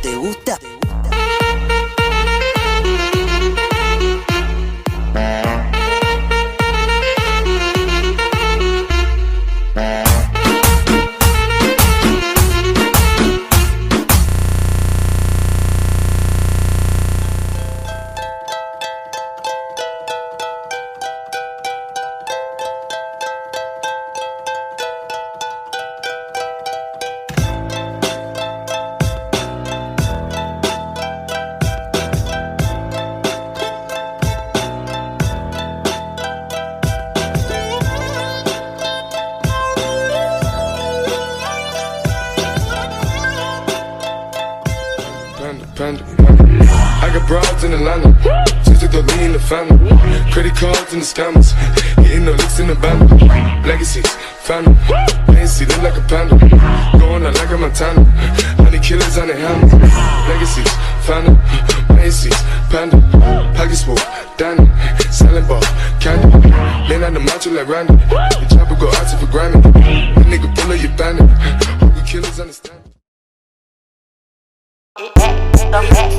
¿Te gusta? Panda. I got broads in Atlanta, just to throw me in the family. Credit cards and the scammers, hitting the licks in the band. Legacies, family, fancy, look like a panda. Going out like a Montana, honey killers on the hammers. Legacies, family, Macy's, panda. Pockets full, Danny, selling ball, candy. Laying out the macho like Randy. The chopper go out to for Grammy. The nigga pull up your bandit. Hope the killers understand. Don't